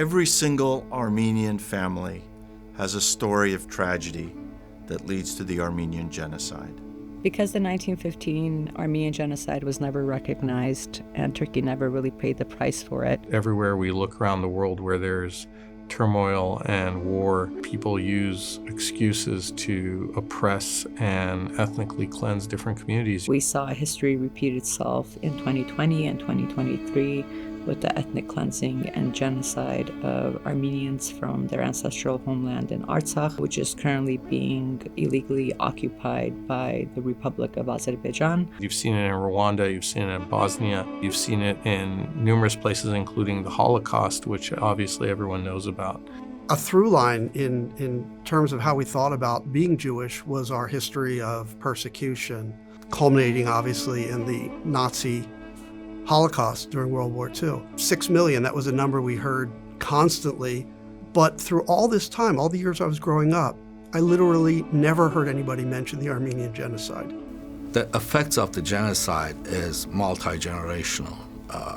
Every single Armenian family has a story of tragedy that leads to the Armenian Genocide. Because the 1915 Armenian Genocide was never recognized and Turkey never really paid the price for it. Everywhere we look around the world where there's turmoil and war, people use excuses to oppress and ethnically cleanse different communities. We saw history repeat itself in 2020 and 2023 with the ethnic cleansing and genocide of Armenians from their ancestral homeland in Artsakh, which is currently being illegally occupied by the Republic of Azerbaijan. You've seen it in Rwanda, you've seen it in Bosnia, you've seen it in numerous places, including the Holocaust, which obviously everyone knows about. A through line in terms of how we thought about being Jewish was our history of persecution, culminating obviously in the Nazi Holocaust during World War II. 6 million, that was a number we heard constantly. But through all this time, all the years I was growing up, I literally never heard anybody mention the Armenian Genocide. The effects of the genocide is multi-generational.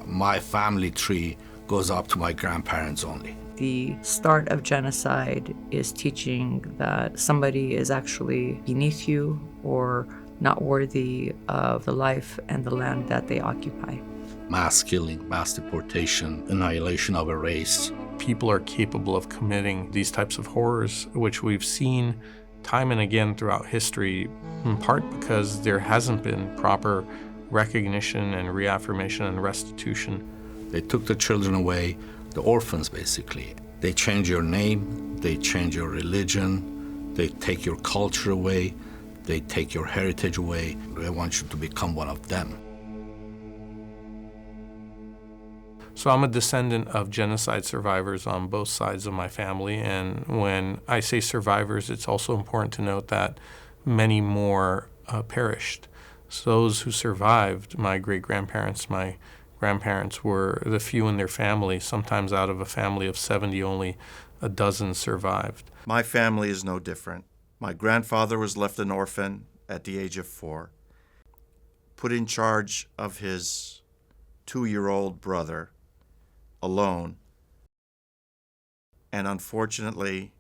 My family tree goes up to my grandparents only. The start of genocide is teaching that somebody is actually beneath you or not worthy of the life and the land that they occupy. Mass killing, mass deportation, annihilation of a race. People are capable of committing these types of horrors, which we've seen time and again throughout history, in part because there hasn't been proper recognition and reaffirmation and restitution. They took the children away, the orphans basically. They change your name, they change your religion, they take your culture away, they take your heritage away. They want you to become one of them. So I'm a descendant of genocide survivors on both sides of my family, and when I say survivors, it's also important to note that many more perished. So those who survived, my great-grandparents, my grandparents, were the few in their family. Sometimes out of a family of 70, only a dozen survived. My family is no different. My grandfather was left an orphan at the age of 4, put in charge of his 2-year-old brother, alone, and unfortunately,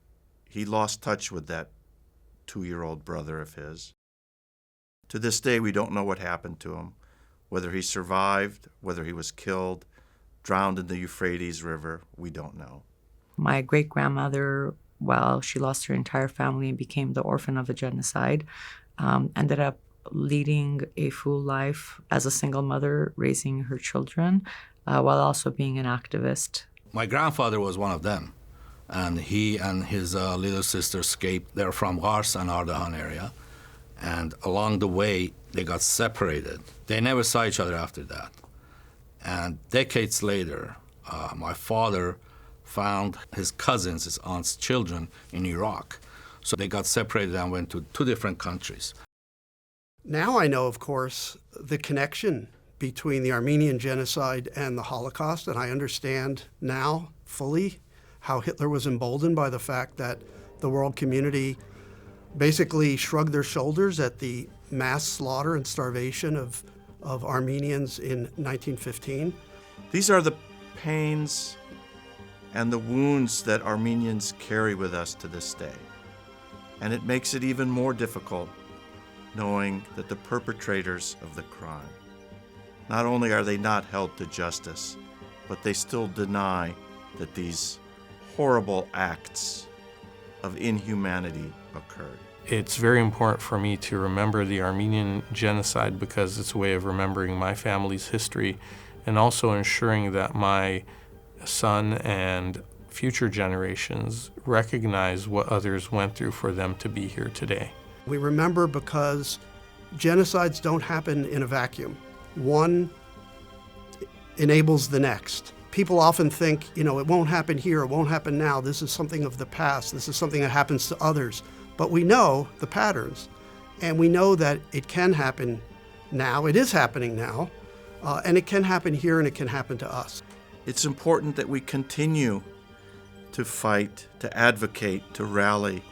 he lost touch with that 2-year-old brother of his. To this day, we don't know what happened to him, whether he survived, whether he was killed, drowned in the Euphrates River, we don't know. My great-grandmother, while she lost her entire family and became the orphan of a genocide, ended up leading a full life as a single mother, raising her children, while also being an activist. My grandfather was one of them, and he and his little sister escaped. They're from Kars and Ardahan area, and along the way, they got separated. They never saw each other after that. And decades later, my father found his cousins, his aunt's children, in Iraq. So they got separated and went to 2 different countries. Now I know, of course, the connection between the Armenian Genocide and the Holocaust, and I understand now fully how Hitler was emboldened by the fact that the world community basically shrugged their shoulders at the mass slaughter and starvation of Armenians in 1915. These are the pains and the wounds that Armenians carry with us to this day. And it makes it even more difficult knowing that the perpetrators of the crime, not only are they not held to justice, but they still deny that these horrible acts of inhumanity occurred. It's very important for me to remember the Armenian Genocide because it's a way of remembering my family's history and also ensuring that my son and future generations recognize what others went through for them to be here today. We remember because genocides don't happen in a vacuum. One enables the next. People often think, it won't happen here, it won't happen now. This is something of the past. This is something that happens to others. But we know the patterns, and we know that it can happen now. It is happening now, and it can happen here, and it can happen to us. It's important that we continue to fight, to advocate, to rally,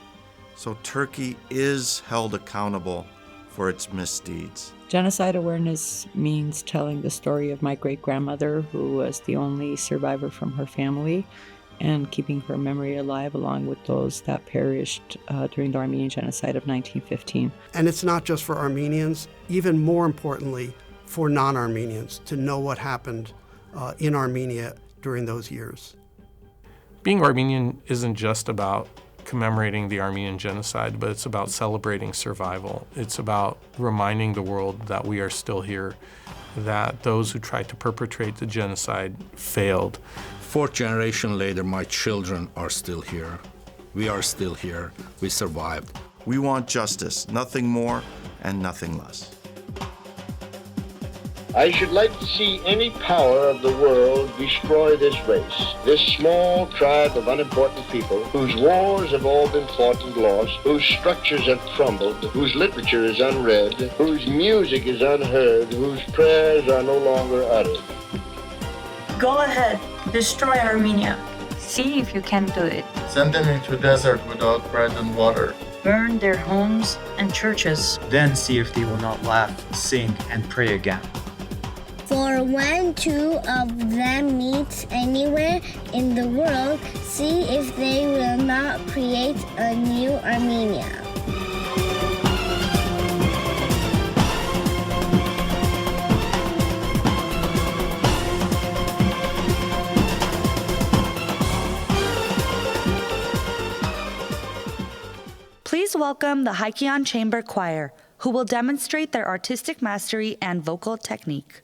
so Turkey is held accountable for its misdeeds. Genocide awareness means telling the story of my great-grandmother, who was the only survivor from her family, and keeping her memory alive along with those that perished during the Armenian Genocide of 1915. And it's not just for Armenians, even more importantly, for non-Armenians to know what happened in Armenia during those years. Being Armenian isn't just about commemorating the Armenian Genocide, but it's about celebrating survival. It's about reminding the world that we are still here, that those who tried to perpetrate the genocide failed. Fourth generation later, my children are still here. We are still here. We survived. We want justice, nothing more and nothing less. I should like to see any power of the world destroy this race, this small tribe of unimportant people whose wars have all been fought and lost, whose structures have crumbled, whose literature is unread, whose music is unheard, whose prayers are no longer uttered. Go ahead, destroy Armenia. See if you can do it. Send them into a desert without bread and water. Burn their homes and churches. Then see if they will not laugh, sing, and pray again. For when two of them meet anywhere in the world, see if they will not create a new Armenia. Please welcome the Haikian Chamber Choir, who will demonstrate their artistic mastery and vocal technique.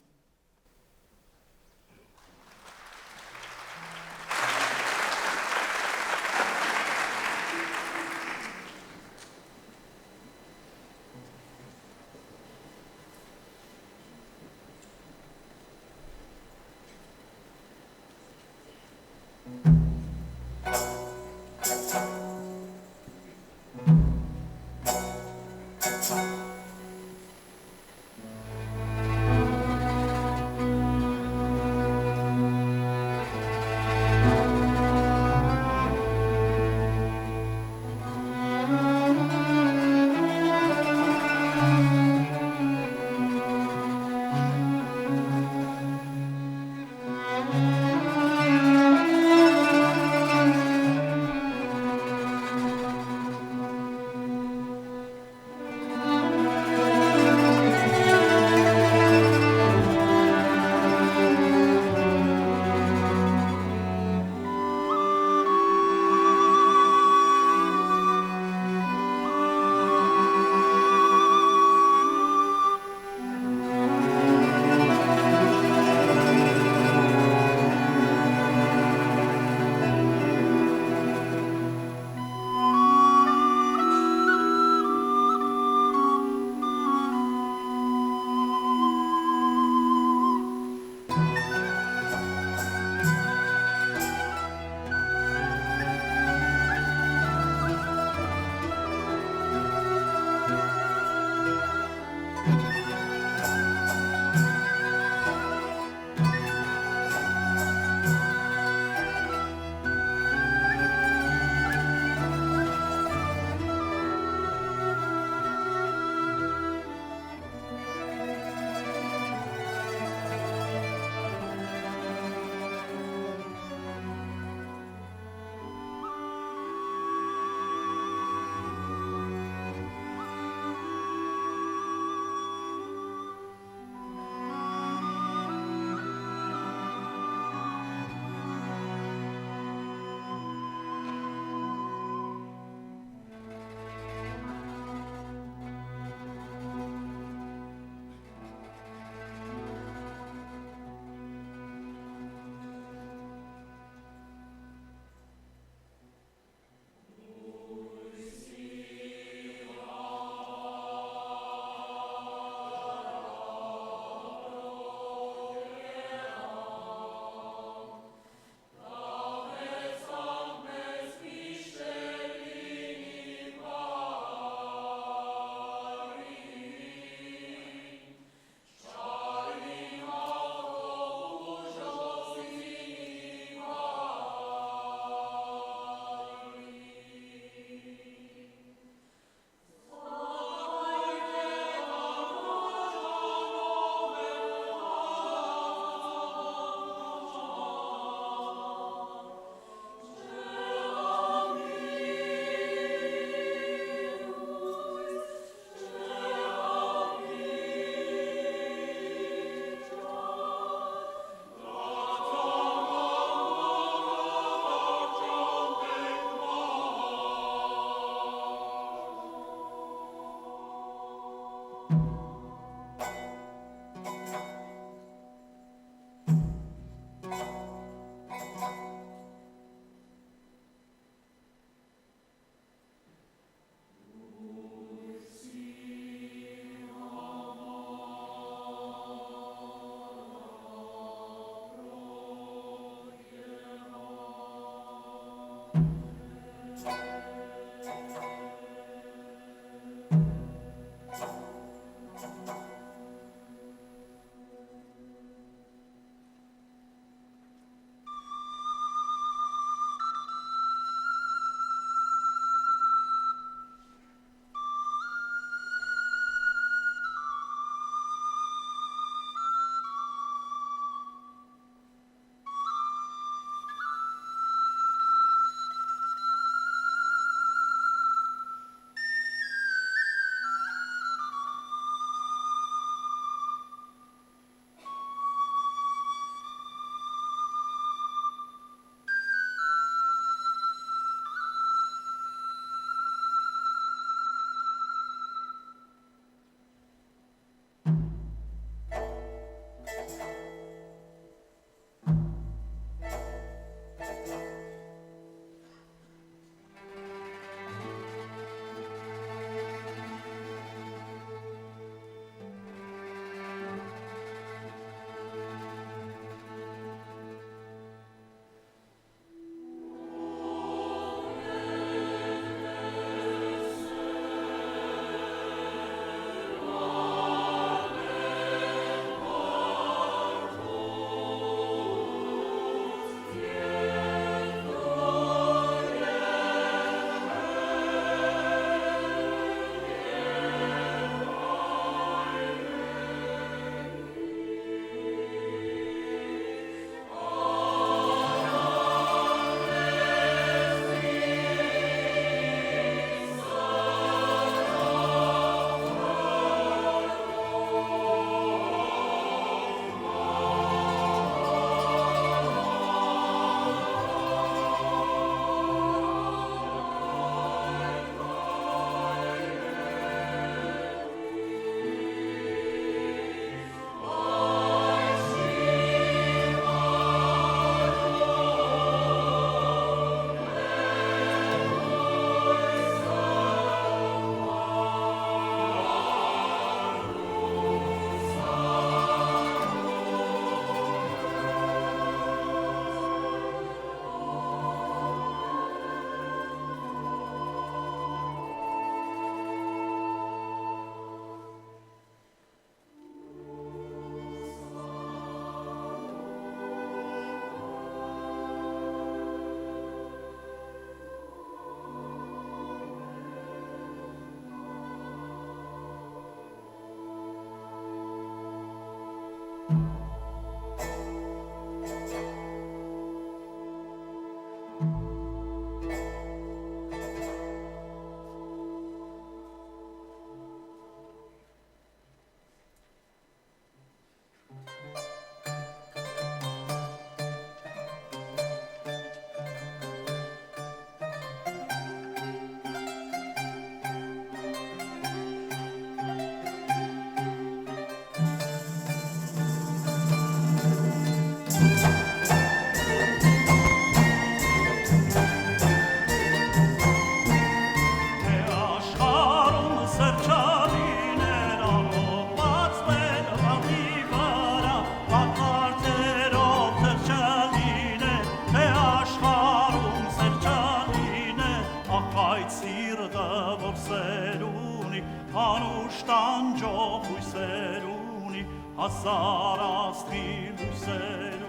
vorseruni, anustanjo huiseruni, asarastri huiseruni.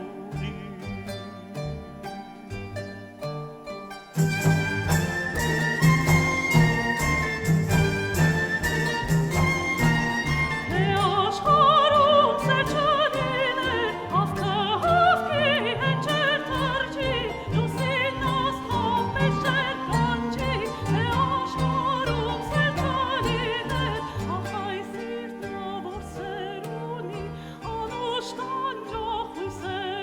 Say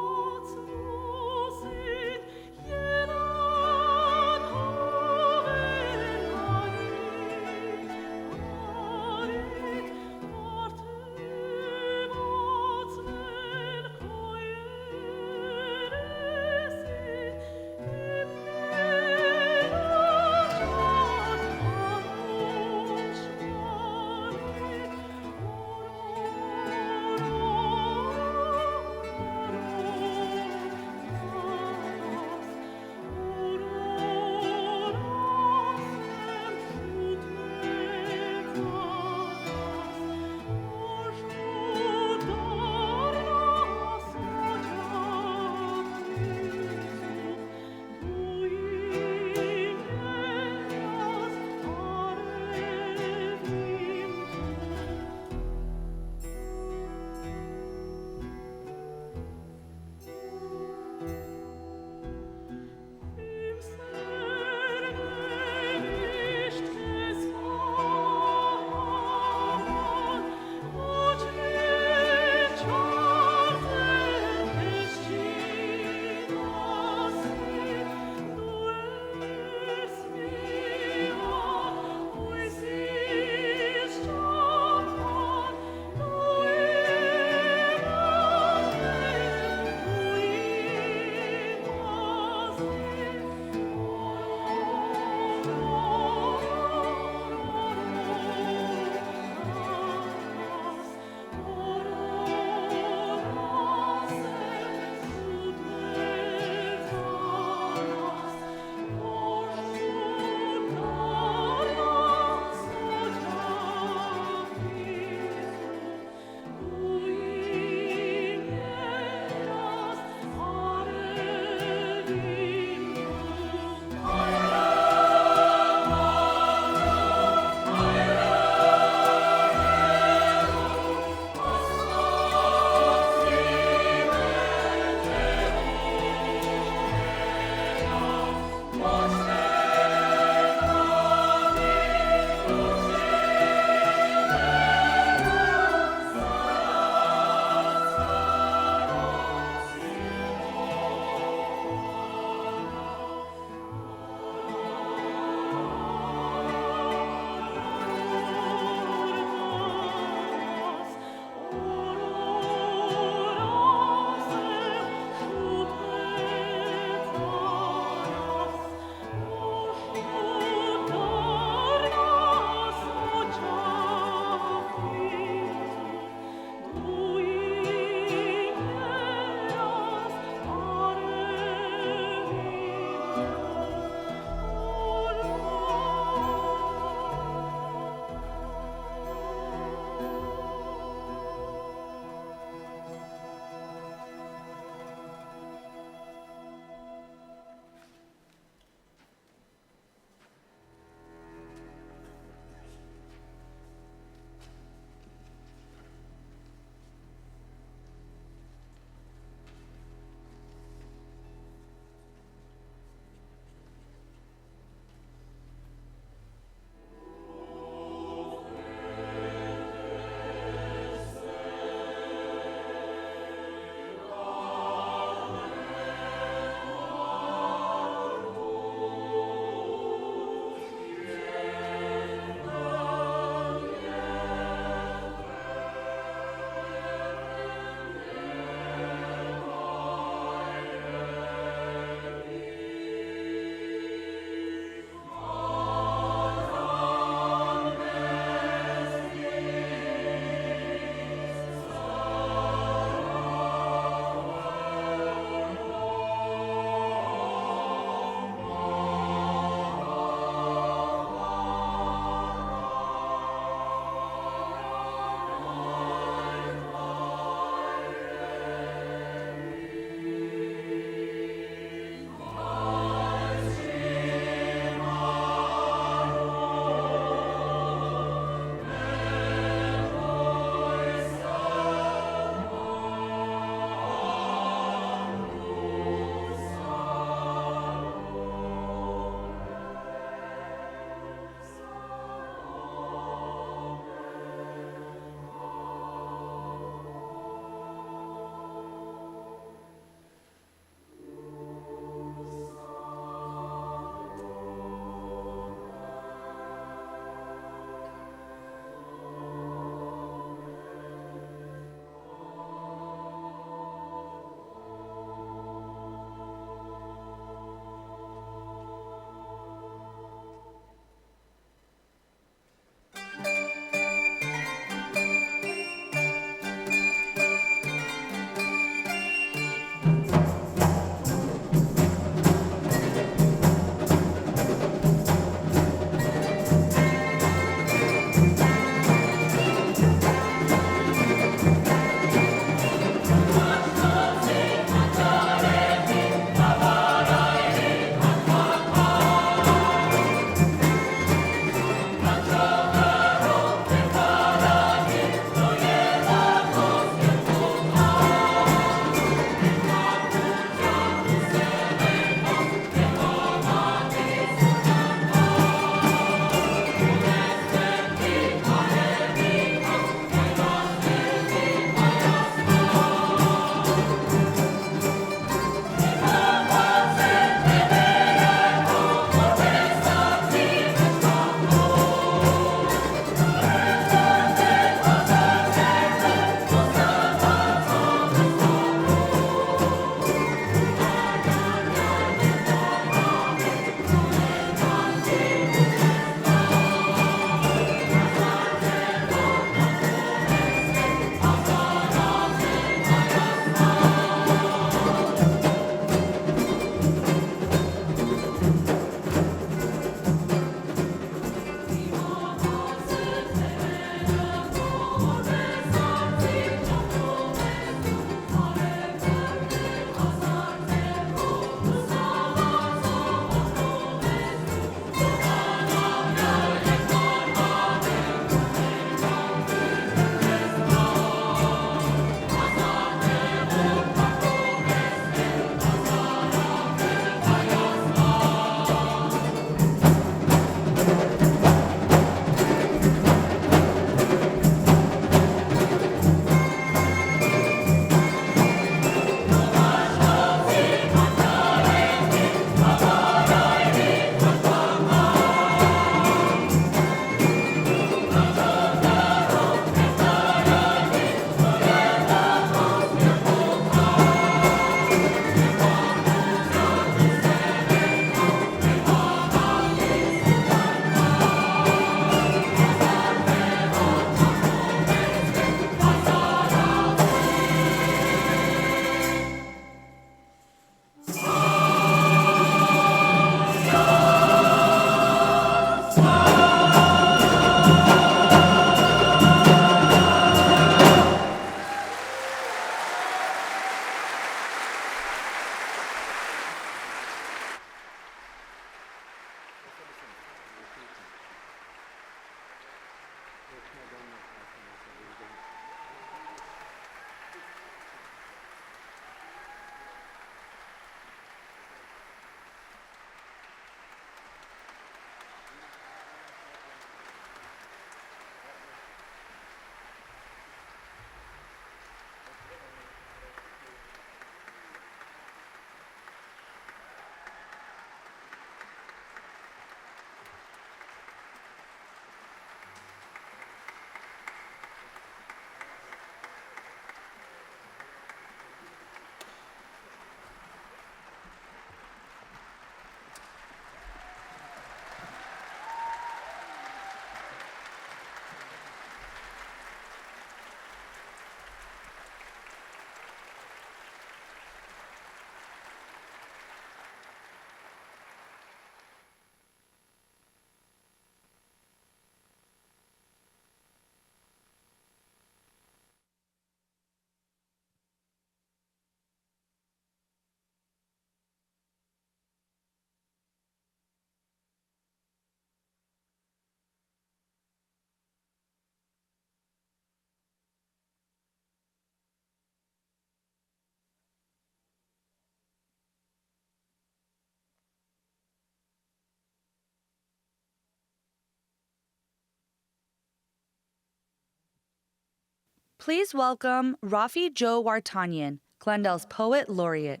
Please welcome Raffi Joe Wartanian, Glendale's Poet Laureate.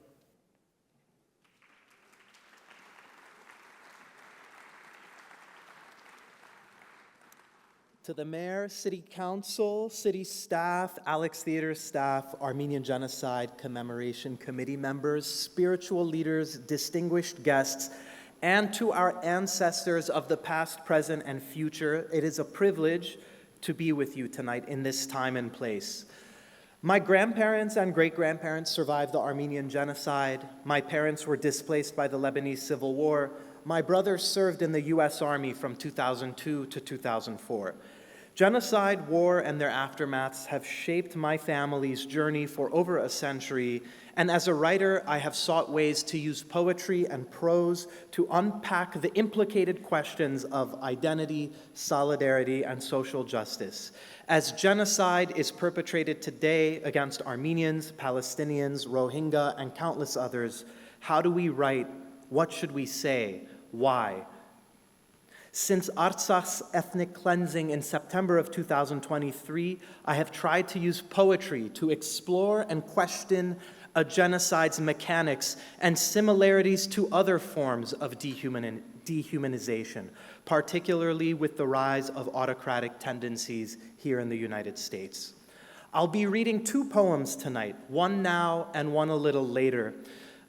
To the Mayor, City Council, City staff, Alex Theater staff, Armenian Genocide Commemoration Committee members, spiritual leaders, distinguished guests, and to our ancestors of the past, present, and future, it is a privilege to be with you tonight in this time and place. My grandparents and great-grandparents survived the Armenian Genocide. My parents were displaced by the Lebanese Civil War. My brother served in the U.S. Army from 2002 to 2004. Genocide, war, and their aftermaths have shaped my family's journey for over a century, and as a writer, I have sought ways to use poetry and prose to unpack the implicated questions of identity, solidarity, and social justice. As genocide is perpetrated today against Armenians, Palestinians, Rohingya, and countless others, how do we write? What should we say? Why? Since Artsak's ethnic cleansing in September of 2023, I have tried to use poetry to explore and question a genocide's mechanics and similarities to other forms of dehumanization, particularly with the rise of autocratic tendencies here in the United States. I'll be reading two poems tonight, one now and one a little later.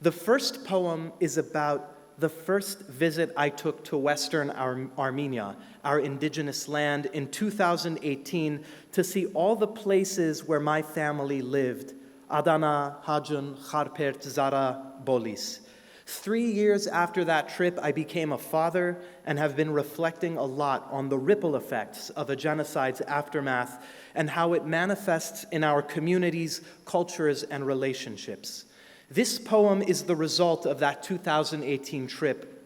The first poem is about the first visit I took to Western Armenia, our indigenous land, in 2018 to see all the places where my family lived: Adana, Hajun, Kharpert, Zara, Bolis. 3 years after that trip, I became a father and have been reflecting a lot on the ripple effects of a genocide's aftermath and how it manifests in our communities, cultures, and relationships. This poem is the result of that 2018 trip,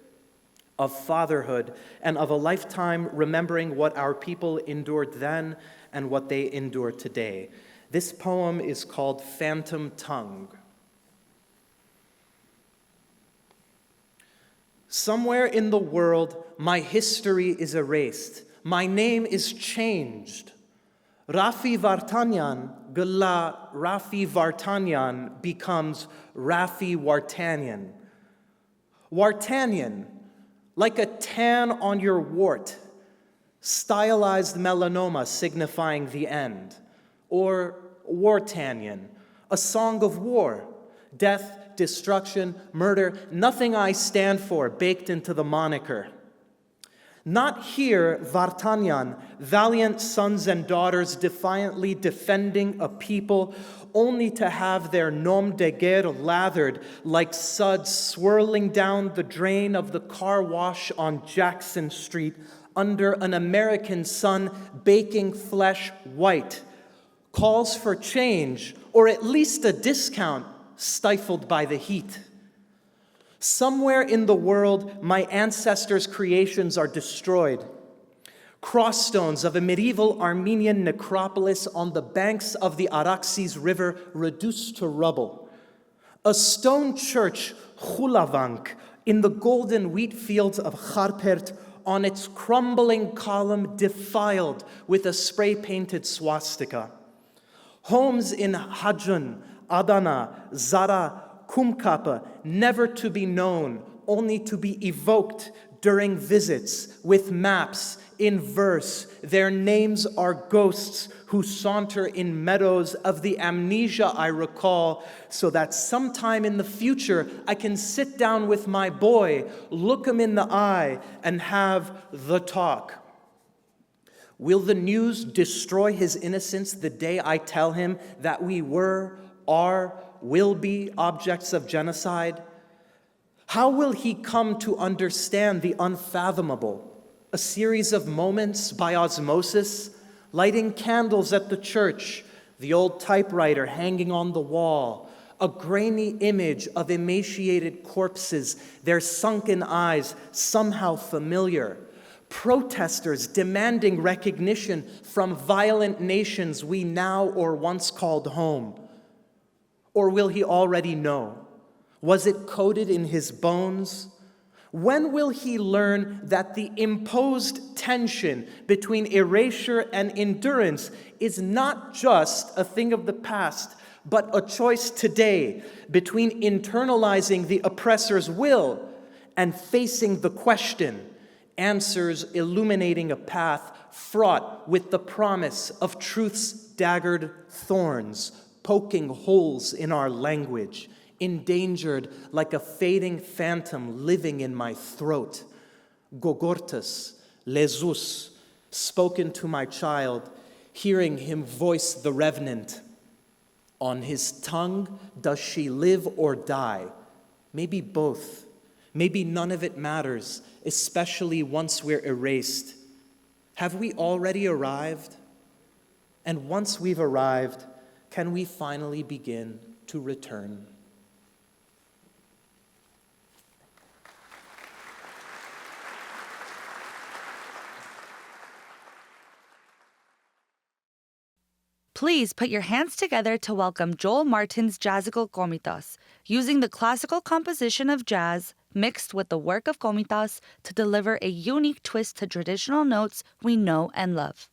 of fatherhood, and of a lifetime remembering what our people endured then and what they endure today. This poem is called Phantom Tongue. Somewhere in the world, my history is erased. My name is changed. Raffi Vartanyan, Gula Raffi Vartanyan becomes Raffi Wartanian. Wartanian, like a tan on your wart, stylized melanoma signifying the end. Or Wartanian, a song of war, death, destruction, murder, nothing I stand for baked into the moniker. Not here, Vartanyan, valiant sons and daughters defiantly defending a people only to have their nom de guerre lathered like suds swirling down the drain of the car wash on Jackson Street under an American sun baking flesh white. Calls for change, or at least a discount, stifled by the heat. Somewhere in the world, my ancestors' creations are destroyed. Crossstones of a medieval Armenian necropolis on the banks of the Araxes River reduced to rubble. A stone church, Khulavank, in the golden wheat fields of Kharpert, on its crumbling column defiled with a spray-painted swastika. Homes in Hajun, Adana, Zara, Kumkapa, never to be known, only to be evoked during visits with maps in verse. Their names are ghosts who saunter in meadows of the amnesia I recall, so that sometime in the future I can sit down with my boy, look him in the eye, and have the talk. Will the news destroy his innocence the day I tell him that we were, are, will be objects of genocide? How will he come to understand the unfathomable? A series of moments by osmosis, lighting candles at the church, the old typewriter hanging on the wall, a grainy image of emaciated corpses, their sunken eyes somehow familiar, protesters demanding recognition from violent nations we now or once called home. Or will he already know? Was it coded in his bones? When will he learn that the imposed tension between erasure and endurance is not just a thing of the past, but a choice today between internalizing the oppressor's will and facing the question, answers illuminating a path fraught with the promise of truth's daggered thorns, poking holes in our language, endangered like a fading phantom living in my throat. Gogortas, lezus, spoken to my child, hearing him voice the revenant. On his tongue, does she live or die? Maybe both. Maybe none of it matters, especially once we're erased. Have we already arrived? And once we've arrived, can we finally begin to return? Please put your hands together to welcome Joel Martin's Jazzical Komitas, using the classical composition of jazz mixed with the work of Komitas to deliver a unique twist to traditional notes we know and love.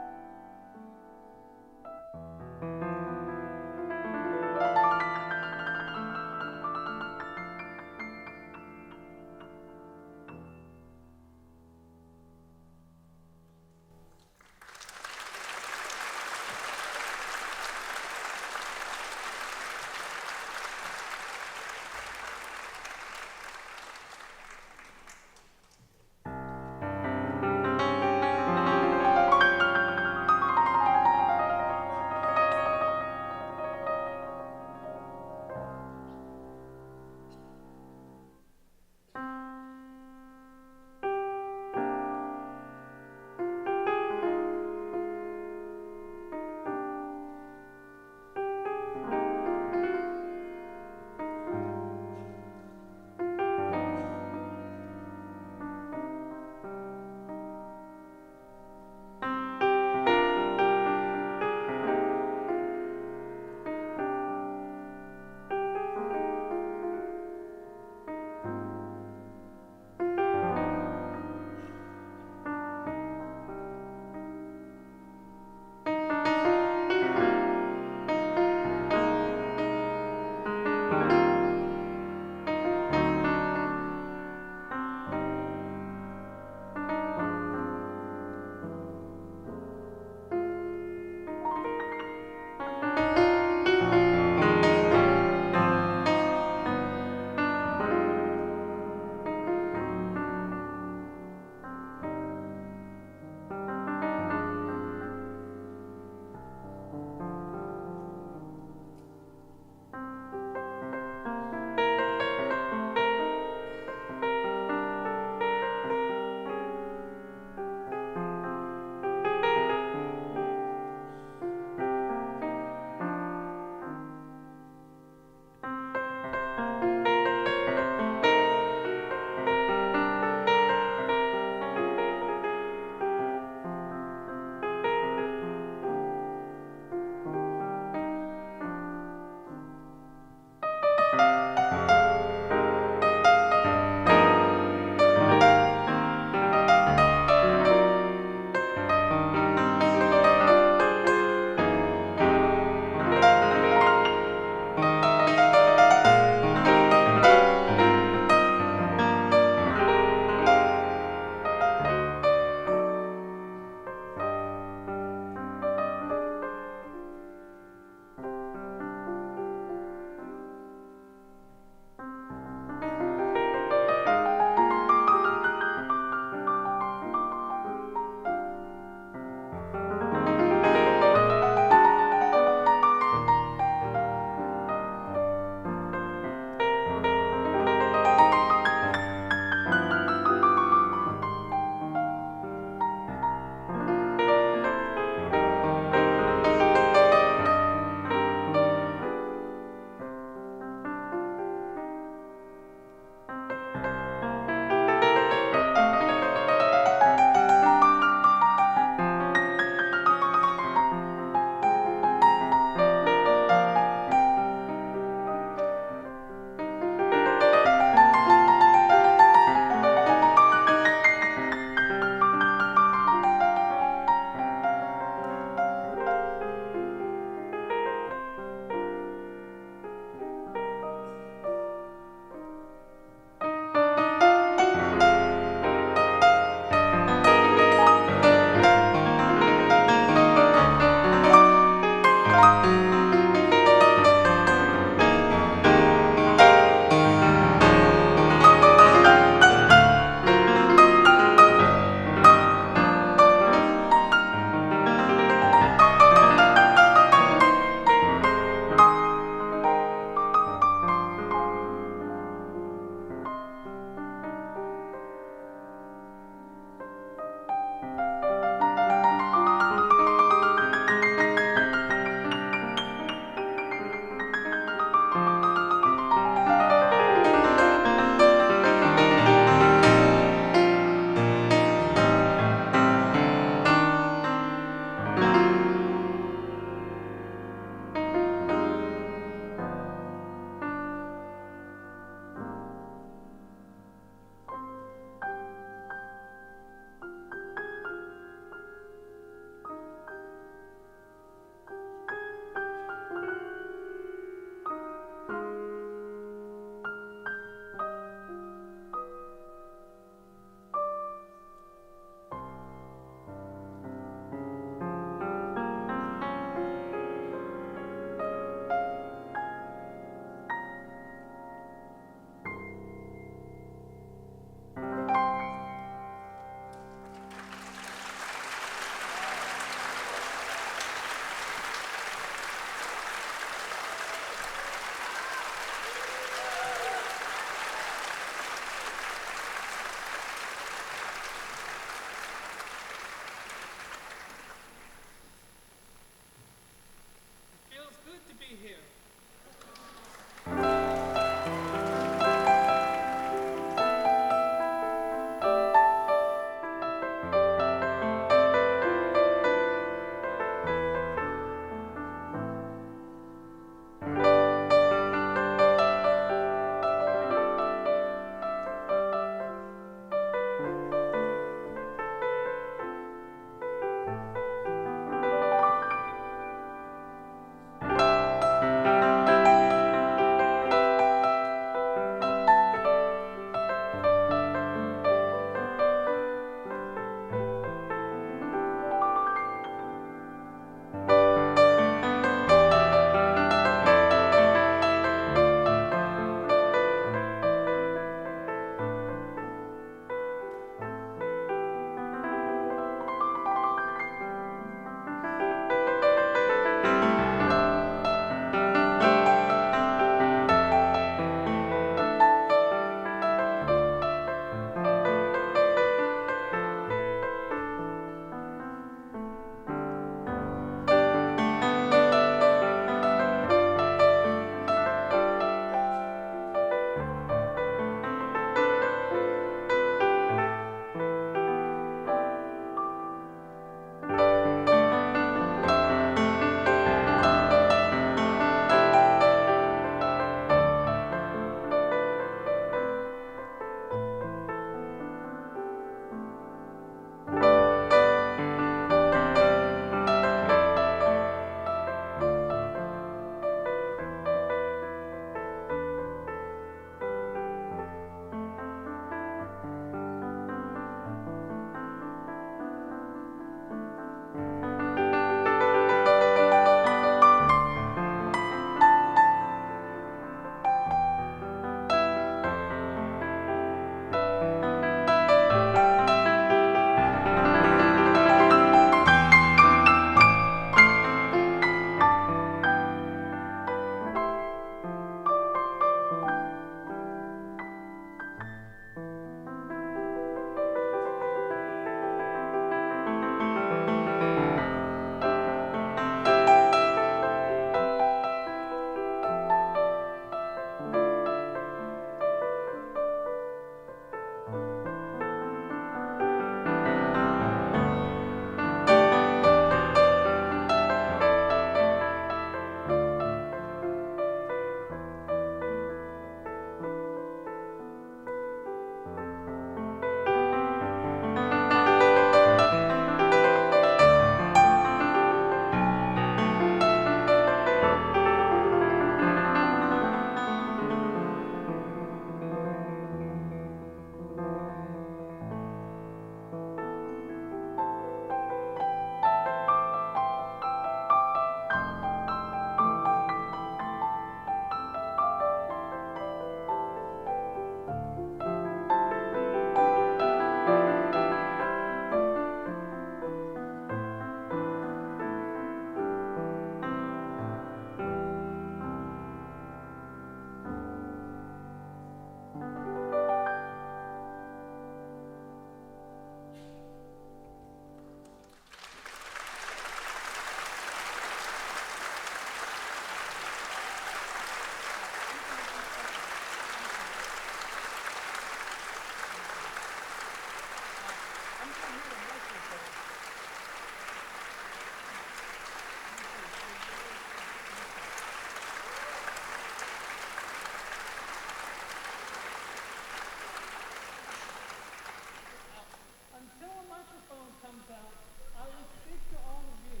I will speak to all of you.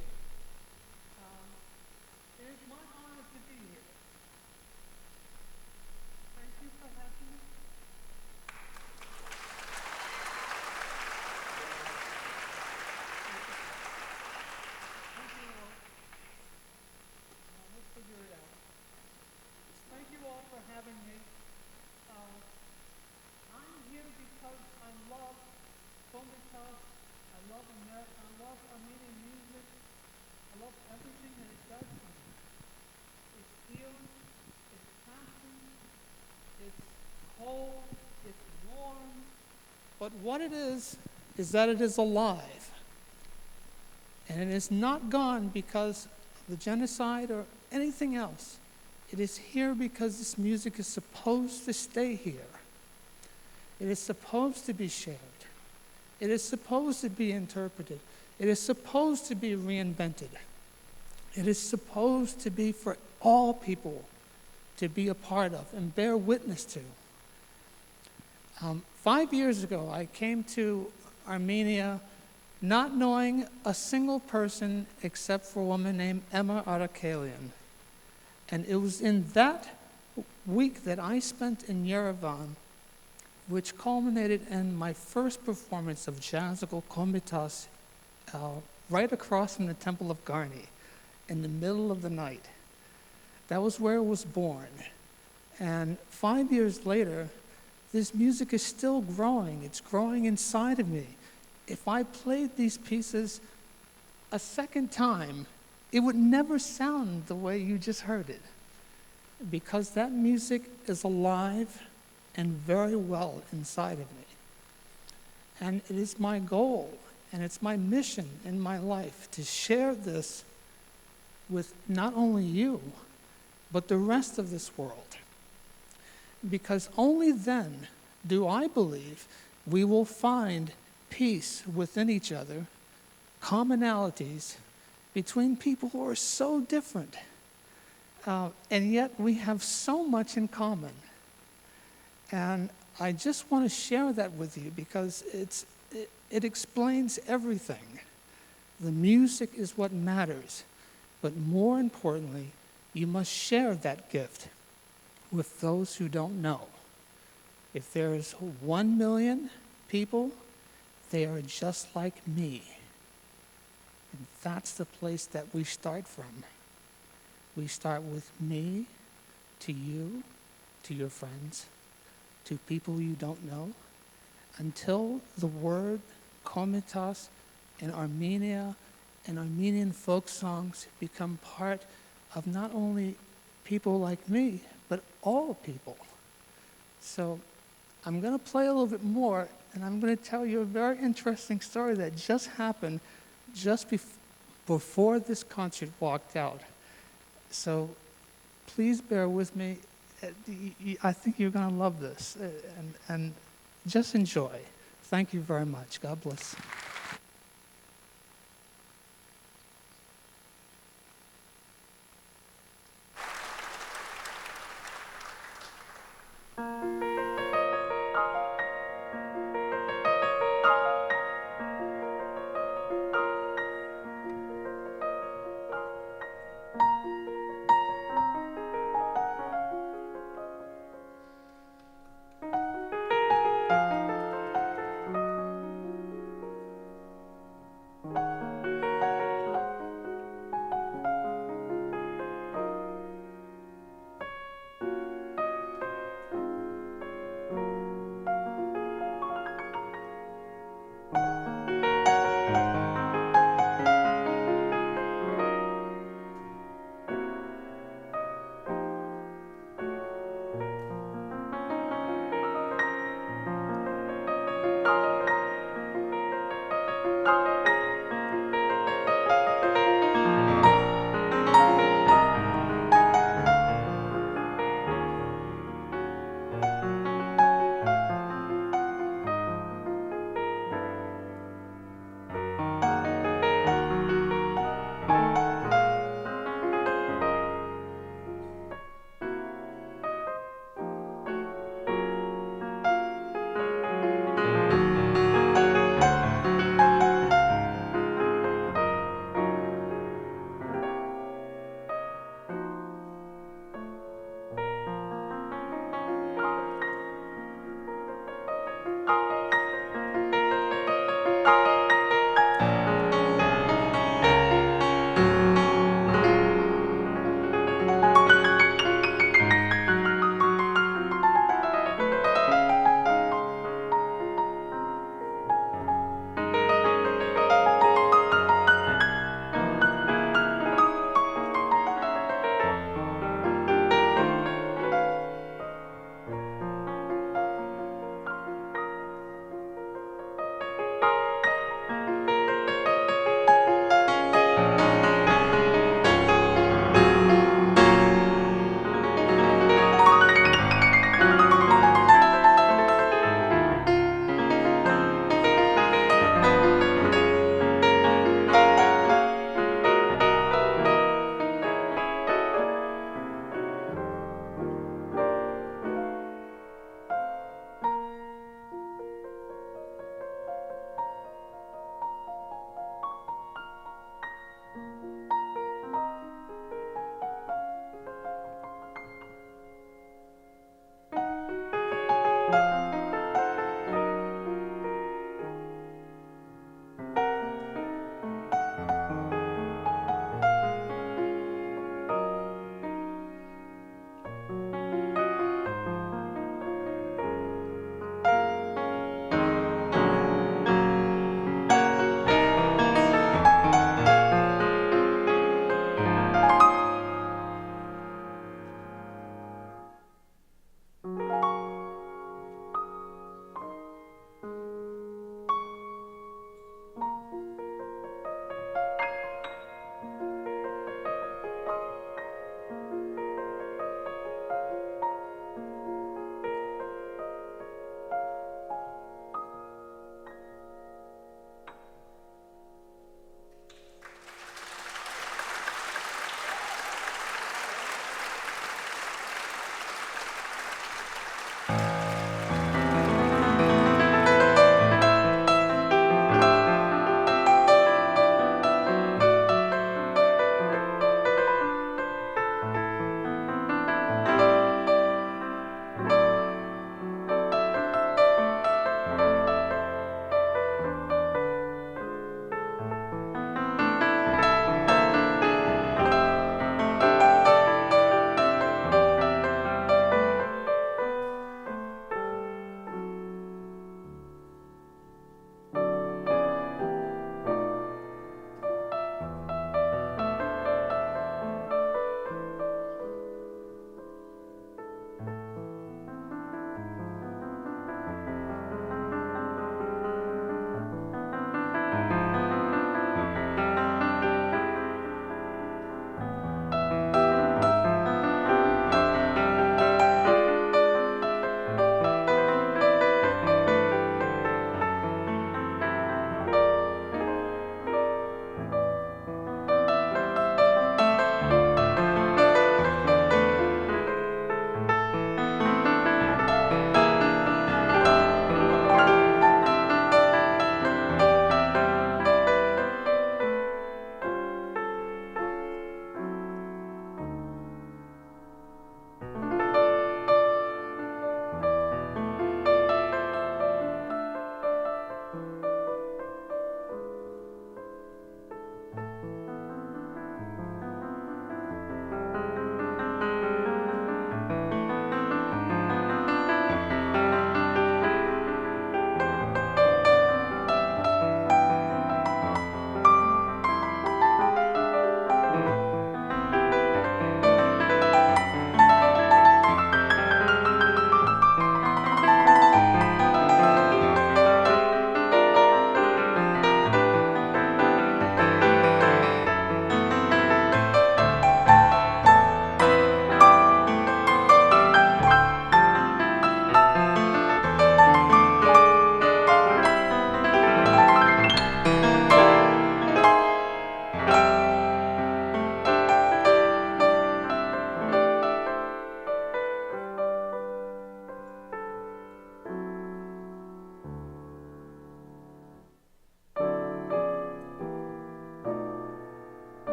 It is my honor to be here. Thank you for having me. Thank you all. Let's figure it out. Thank you all for having me. I'm here because I love Komitas. I love America. I love Armenian music. I love everything that it does for me. It's healing. It's passion. It's cold. It's warm. But what it is that it is alive. And it is not gone because of the genocide or anything else. It is here because this music is supposed to stay here. It is supposed to be shared. It is supposed to be interpreted. It is supposed to be reinvented. It is supposed to be for all people to be a part of and bear witness to. 5 years ago, I came to Armenia not knowing a single person except for a woman named Emma Armenian. And it was in that week that I spent in Yerevan, which culminated in my first performance of Jazzical Komitas right across from the Temple of Gayane in the middle of the night. That was where it was born. And 5 years later, this music is still growing. It's growing inside of me. If I played these pieces a second time, it would never sound the way you just heard it, because that music is alive and very well inside of me. And it is my goal, and it's my mission in my life to share this with not only you, but the rest of this world. Because only then do I believe we will find peace within each other, commonalities between people who are so different, and yet we have so much in common. And I just want to share that with you because it explains everything. The music is what matters, but more importantly, you must share that gift with those who don't know. If there's 1 million people, they are just like me. And that's the place that we start from. We start with me, to you, to your friends, to people you don't know, until the word Komitas in Armenia and Armenian folk songs become part of not only people like me, but all people. So I'm going to play a little bit more, and I'm going to tell you a very interesting story that just happened just before this concert walked out. So please bear with me. I think you're going to love this, and just enjoy. Thank you very much. God bless.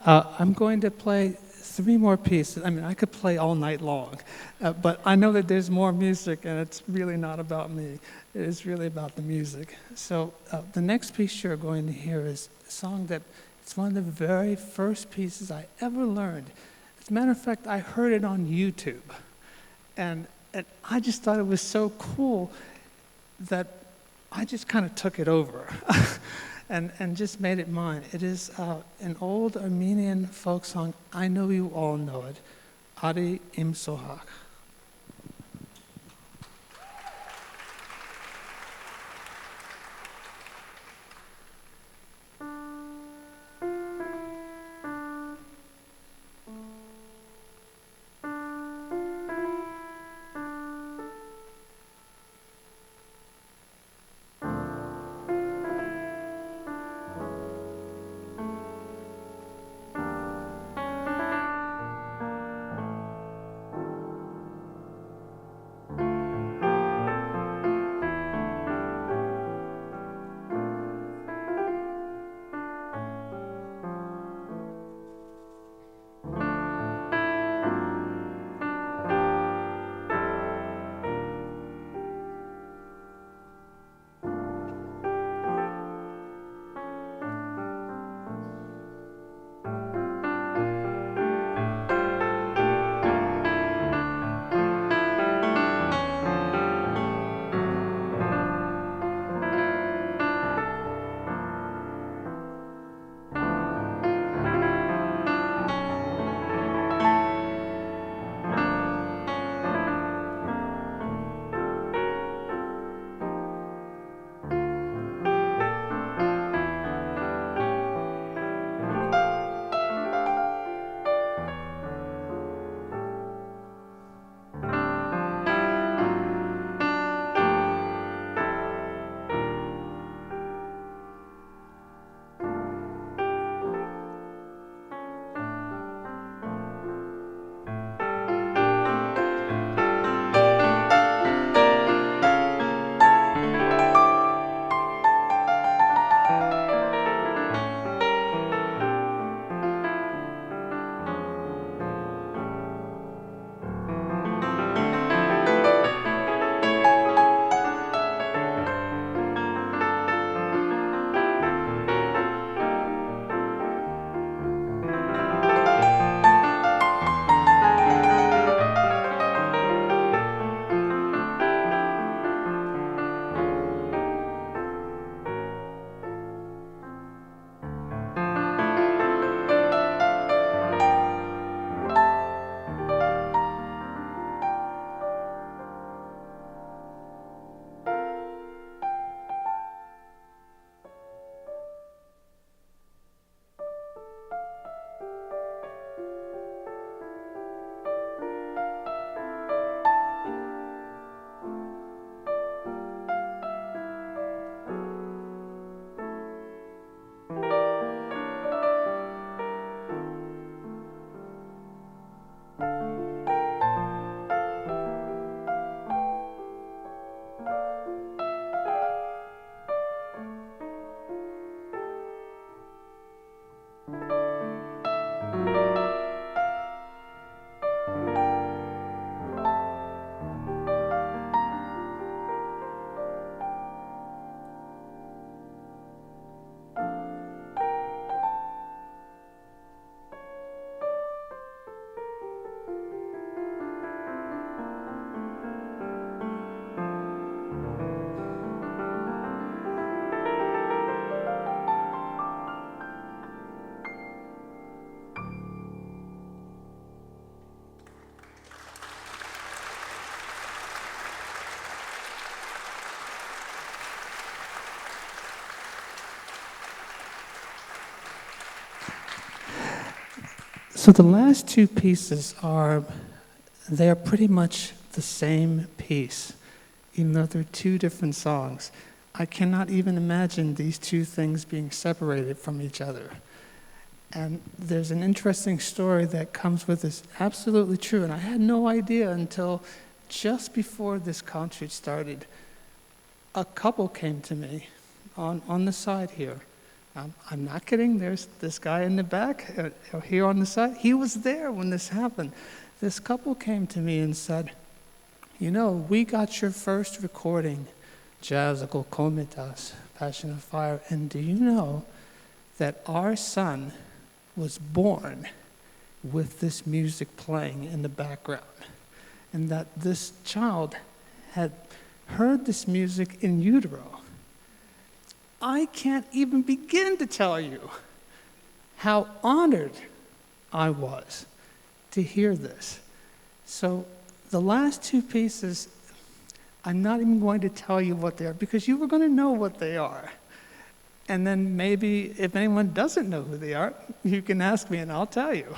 I'm going to play 3 more pieces. I mean, I could play all night long, but I know that there's more music, and it's really not about me. It is really about the music. So the next piece you're going to hear is a song that it's one of the very first pieces I ever learned. As a matter of fact, I heard it on YouTube, and I just thought it was so cool that I just kind of took it over and just made it mine. It is an old Armenian folk song. I know you all know it. Adi im Sohak. So the last two pieces they're pretty much the same piece, even though they're two different songs. I cannot even imagine these two things being separated from each other. And there's an interesting story that comes with this, absolutely true, and I had no idea until just before this concert started. A couple came to me on the side here. I'm not kidding, there's this guy in the back, here on the side. He was there when this happened. This couple came to me and said, you know, we got your first recording, Jazzical Komitas, Passion of Fire, and do you know that our son was born with this music playing in the background, and that this child had heard this music in utero, I can't even begin to tell you how honored I was to hear this. So the last two pieces, I'm not even going to tell you what they are, because you were going to know what they are. And then maybe if anyone doesn't know who they are, you can ask me and I'll tell you.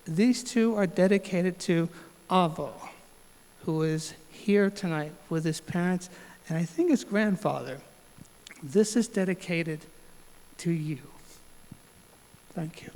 These two are dedicated to Avo, who is here tonight with his parents and I think his grandfather. This is dedicated to you. Thank you.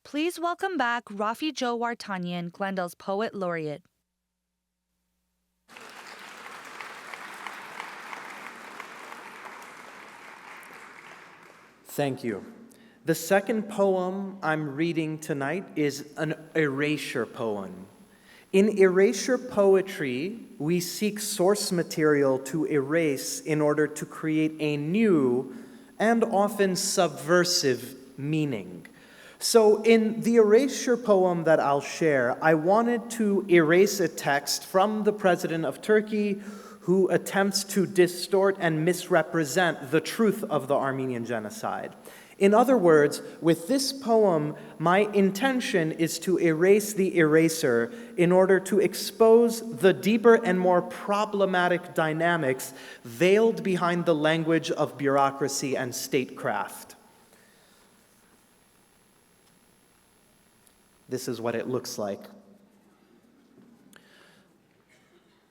Please welcome back Raffi Joe Wartanian, Glendale's Poet Laureate. Thank you. The second poem I'm reading tonight is an erasure poem. In erasure poetry, we seek source material to erase in order to create a new and often subversive meaning. So in the erasure poem that I'll share, I wanted to erase a text from the president of Turkey who attempts to distort and misrepresent the truth of the Armenian genocide. In other words, with this poem, my intention is to erase the eraser in order to expose the deeper and more problematic dynamics veiled behind the language of bureaucracy and statecraft. This is what it looks like.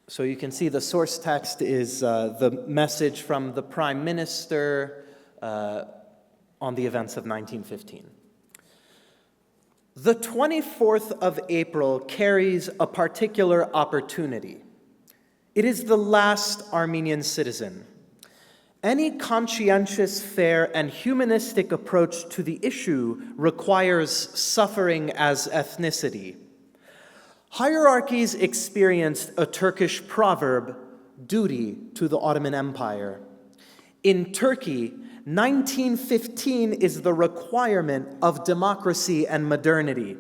So you can see the source text is the message from the Prime Minister on the events of 1915. The 24th of April carries a particular opportunity. It is the last Armenian citizen. Any conscientious, fair, and humanistic approach to the issue requires suffering as ethnicity. Hierarchies experienced a Turkish proverb, duty to the Ottoman Empire. In Turkey, 1915 is the requirement of democracy and modernity.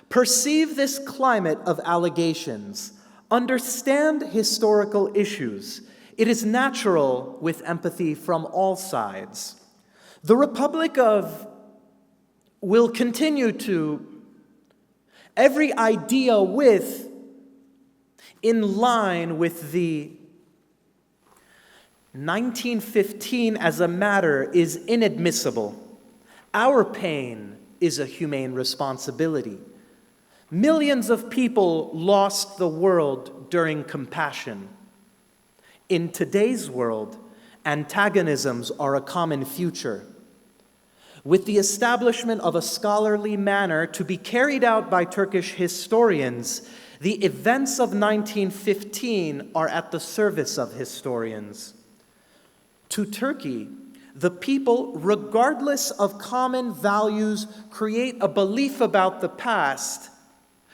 Perceive this climate of allegations. Understand historical issues. It is natural with empathy from all sides. The Republic will continue to every idea in line with the 1915 as a matter is inadmissible. Our pain is a humane responsibility. Millions of people lost the world during compassion. In today's world, antagonisms are a common future. With the establishment of a scholarly manner to be carried out by Turkish historians, the events of 1915 are at the service of historians. To Turkey, the people, regardless of common values, create a belief about the past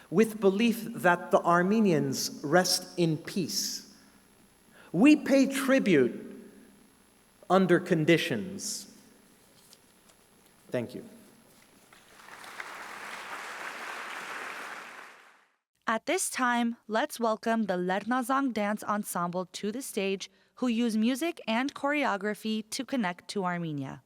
with belief that the Armenians rest in peace. We pay tribute under conditions. Thank you. At this time, let's welcome the Lernazang Dance Ensemble to the stage, who use music and choreography to connect to Armenia.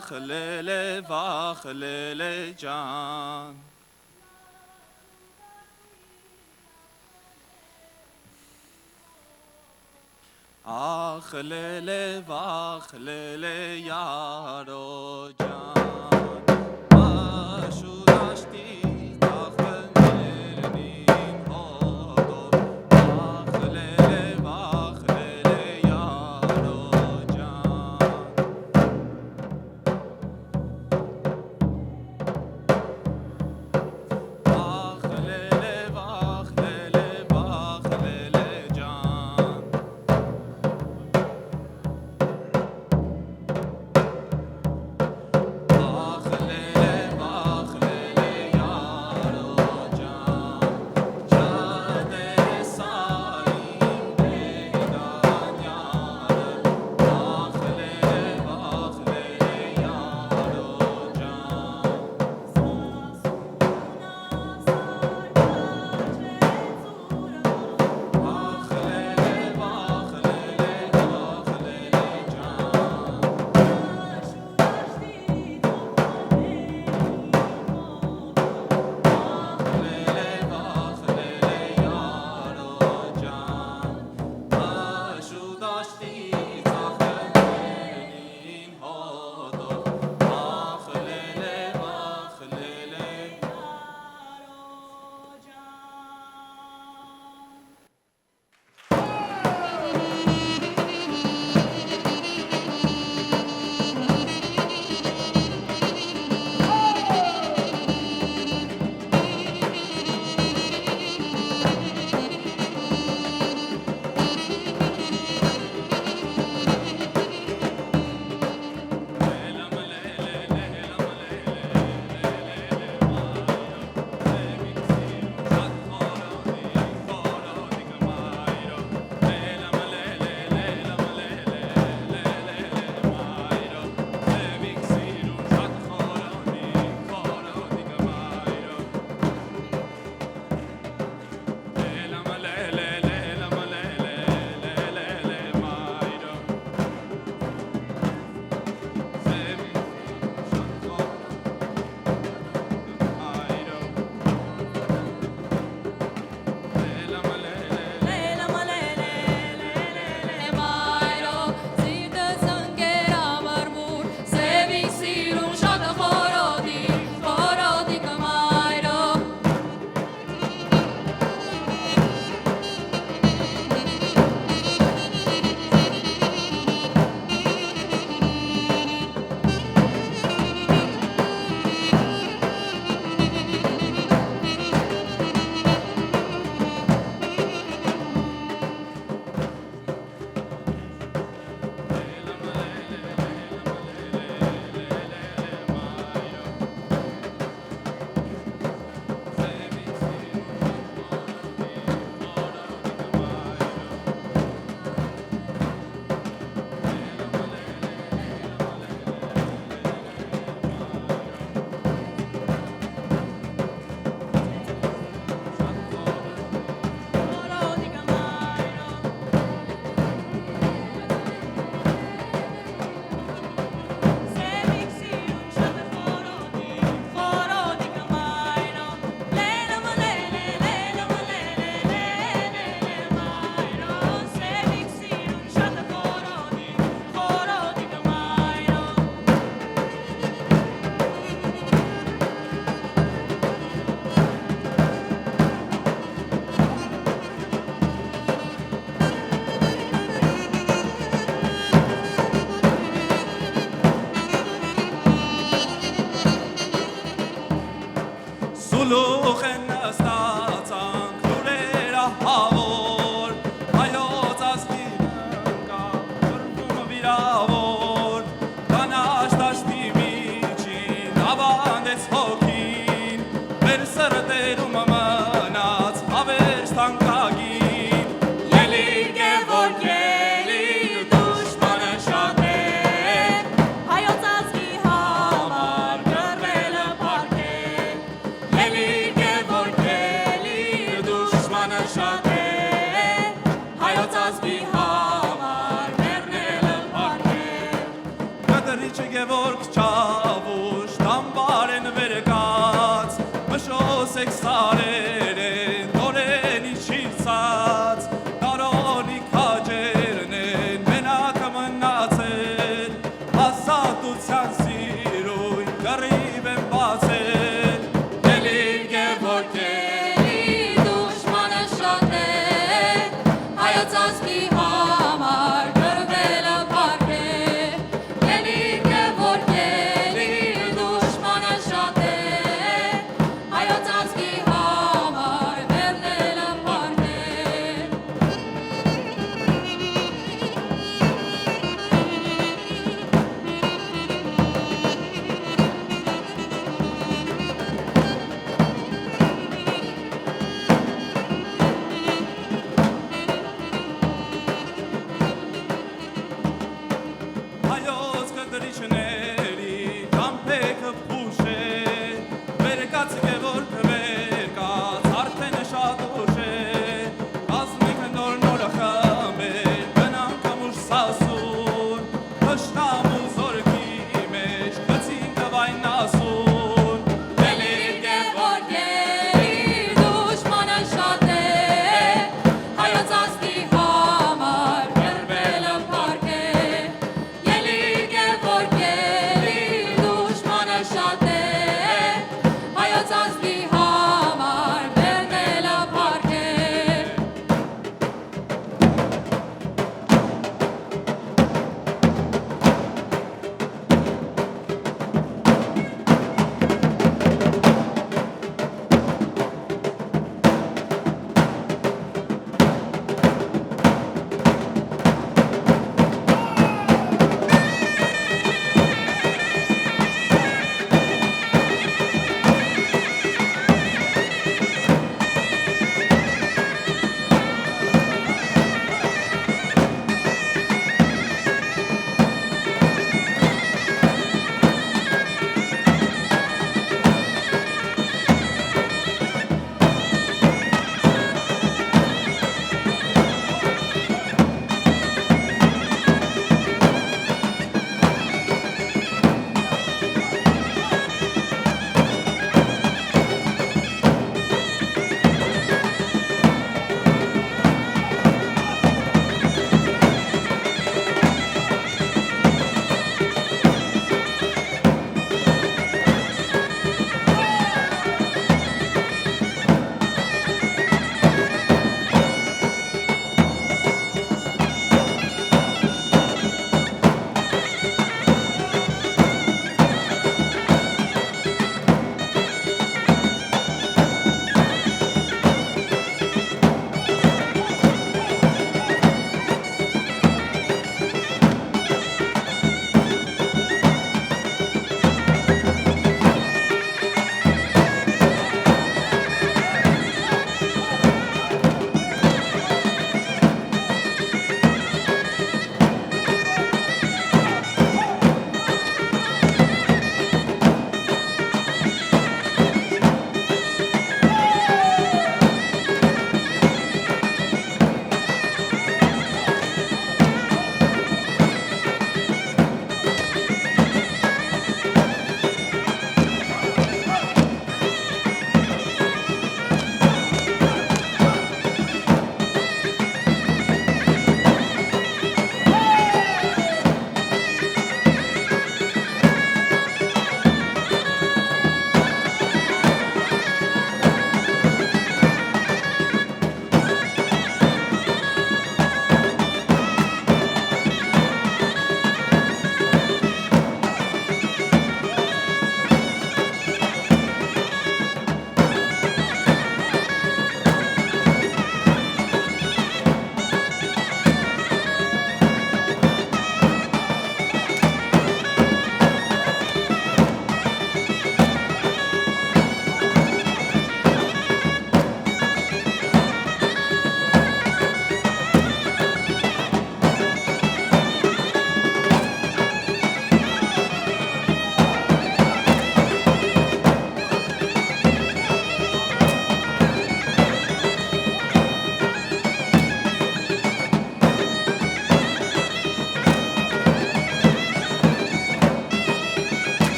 Akhlele vakhlele can. Akhlele vakhlele yaro can. Ashudashti takhnernin hodo. Akhlele vakhlele yaro can. Vakhlele vakhlele vakhlele can.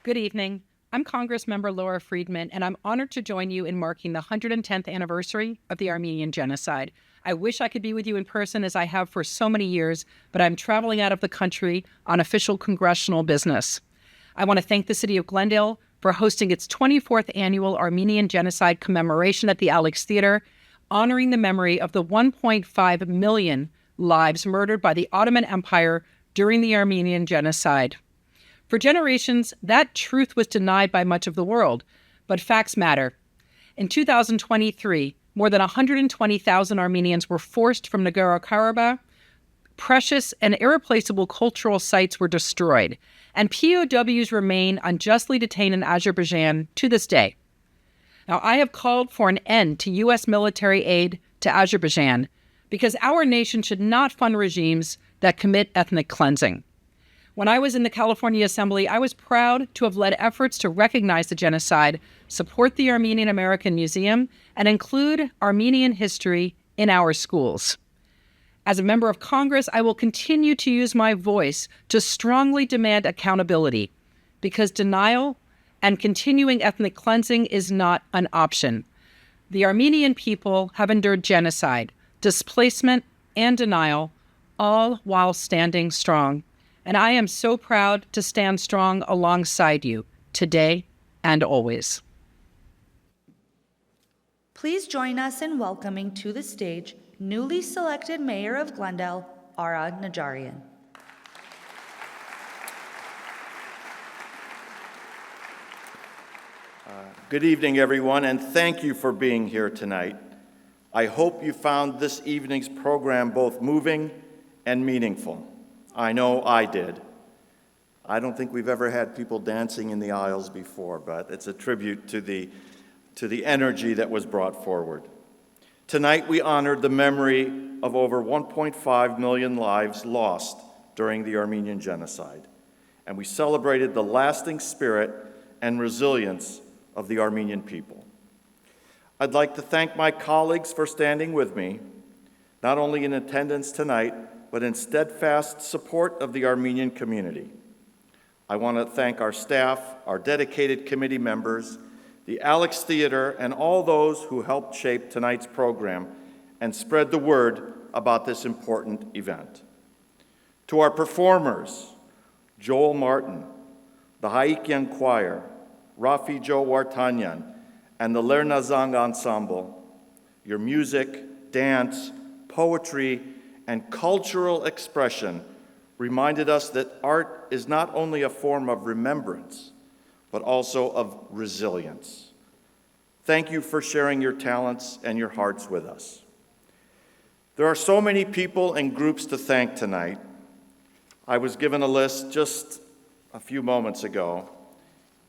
Good evening. I'm Congressmember Laura Friedman, and I'm honored to join you in marking the 110th anniversary of the Armenian Genocide. I wish I could be with you in person as I have for so many years, but I'm traveling out of the country on official congressional business. I want to thank the City of Glendale for hosting its 24th annual Armenian Genocide commemoration at the Alex Theater, honoring the memory of the 1.5 million lives murdered by the Ottoman Empire during the Armenian Genocide. For generations, that truth was denied by much of the world, but facts matter. In 2023, more than 120,000 Armenians were forced from Nagorno-Karabakh. Precious and irreplaceable cultural sites were destroyed, and POWs remain unjustly detained in Azerbaijan to this day. Now, I have called for an end to U.S. military aid to Azerbaijan because our nation should not fund regimes that commit ethnic cleansing. When I was in the California Assembly, I was proud to have led efforts to recognize the genocide, support the Armenian American Museum, and include Armenian history in our schools. As a member of Congress, I will continue to use my voice to strongly demand accountability, because denial and continuing ethnic cleansing is not an option. The Armenian people have endured genocide, displacement, and denial, all while standing strong. And I am so proud to stand strong alongside you today and always. Please join us in welcoming to the stage newly selected Mayor of Glendale, Ara Najarian. Good evening, everyone, and thank you for being here tonight. I hope you found this evening's program both moving and meaningful. I know I did. I don't think we've ever had people dancing in the aisles before, but it's a tribute to the energy that was brought forward. Tonight, we honored the memory of over 1.5 million lives lost during the Armenian Genocide, and we celebrated the lasting spirit and resilience of the Armenian people. I'd like to thank my colleagues for standing with me, not only in attendance tonight, but in steadfast support of the Armenian community. I want to thank our staff, our dedicated committee members, the Alex Theater, and all those who helped shape tonight's program and spread the word about this important event. To our performers, Joel Martin, the Haikian Choir, Raffi Joe Wartanian, and the Lernazang Ensemble, your music, dance, poetry, and cultural expression reminded us that art is not only a form of remembrance, but also of resilience. Thank you for sharing your talents and your hearts with us. There are so many people and groups to thank tonight. I was given a list just a few moments ago,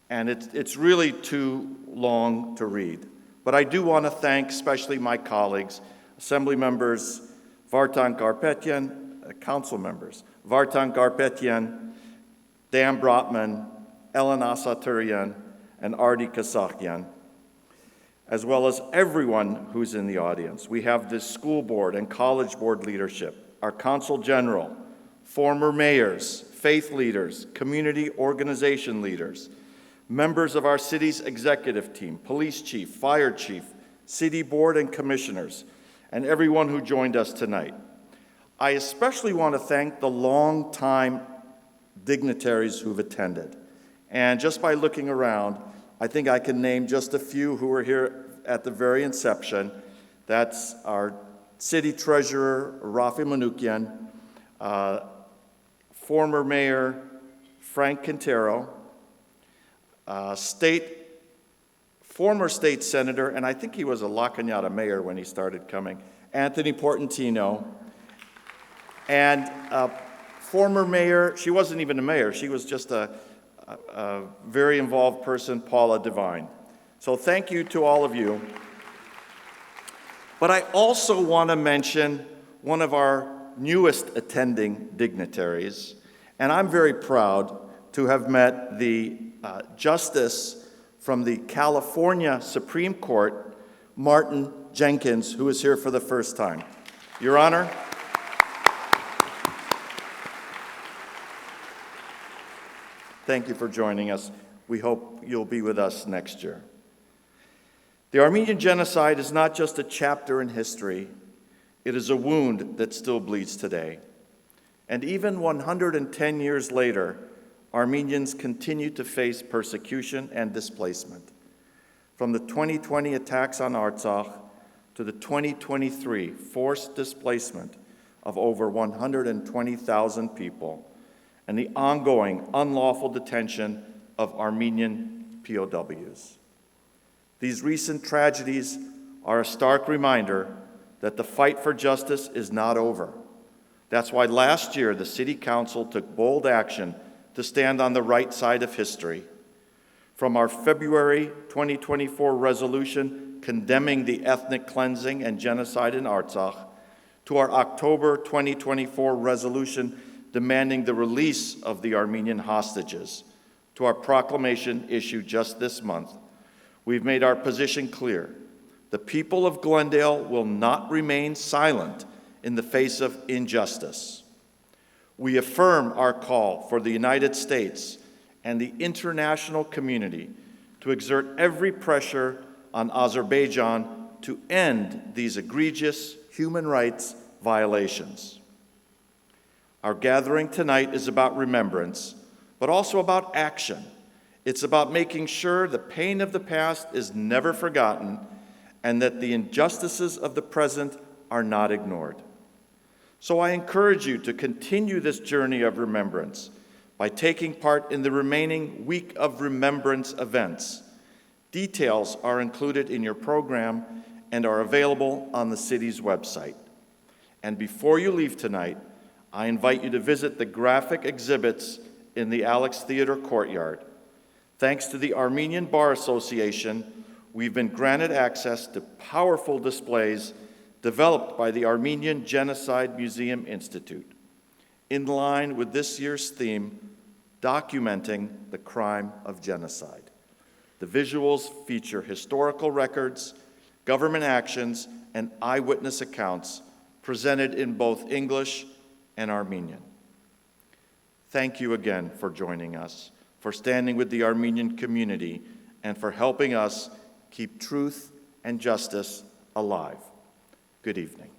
and it's really too long to read. But I do want to thank especially my colleagues, Assembly members Vartan Garpetyan, council members, Vartan Garpetyan, Dan Brotman, Ellen Asaturian, and Ardi Khachatur, as well as everyone who's in the audience. We have the school board and college board leadership, our consul general, former mayors, faith leaders, community organization leaders, members of our city's executive team, police chief, fire chief, city board and commissioners, and everyone who joined us tonight. I especially want to thank the longtime dignitaries who've attended. And just by looking around, I think I can name just a few who were here at the very inception. That's our city treasurer, Raffi Manukyan, former mayor, Frank Quintero, former state senator, and I think he was a La Cañada mayor when he started coming, Anthony Portantino, and former mayor, she wasn't even a mayor, she was just a very involved person, Paula Devine. So thank you to all of you. But I also want to mention one of our newest attending dignitaries, and I'm very proud to have met the Justice from the California Supreme Court, Martin Jenkins, who is here for the first time. Your Honor. Thank you for joining us. we hope you'll be with us next year. The Armenian Genocide is not just a chapter in history, it is a wound that still bleeds today. And even 110 years later, Armenians continue to face persecution and displacement. From the 2020 attacks on Artsakh to the 2023 forced displacement of over 120,000 people and the ongoing unlawful detention of Armenian POWs. These recent tragedies are a stark reminder that the fight for justice is not over. That's why last year the City Council took bold action to stand on the right side of history. From our February 2024 resolution condemning the ethnic cleansing and genocide in Artsakh, to our October 2024 resolution demanding the release of the Armenian hostages, to our proclamation issued just this month, we've made our position clear. The people of Glendale will not remain silent in the face of injustice. We affirm our call for the United States and the international community to exert every pressure on Azerbaijan to end these egregious human rights violations. Our gathering tonight is about remembrance, but also about action. It's about making sure the pain of the past is never forgotten and that the injustices of the present are not ignored. So I encourage you to continue this journey of remembrance by taking part in the remaining Week of Remembrance events. Details are included in your program and are available on the city's website. And before you leave tonight, I invite you to visit the graphic exhibits in the Alex Theater courtyard. Thanks to the Armenian Bar Association, we've been granted access to powerful displays developed by the Armenian Genocide Museum Institute, in line with this year's theme, documenting the crime of genocide. The visuals feature historical records, government actions, and eyewitness accounts presented in both English and Armenian. Thank you again for joining us, for standing with the Armenian community, and for helping us keep truth and justice alive. Good evening.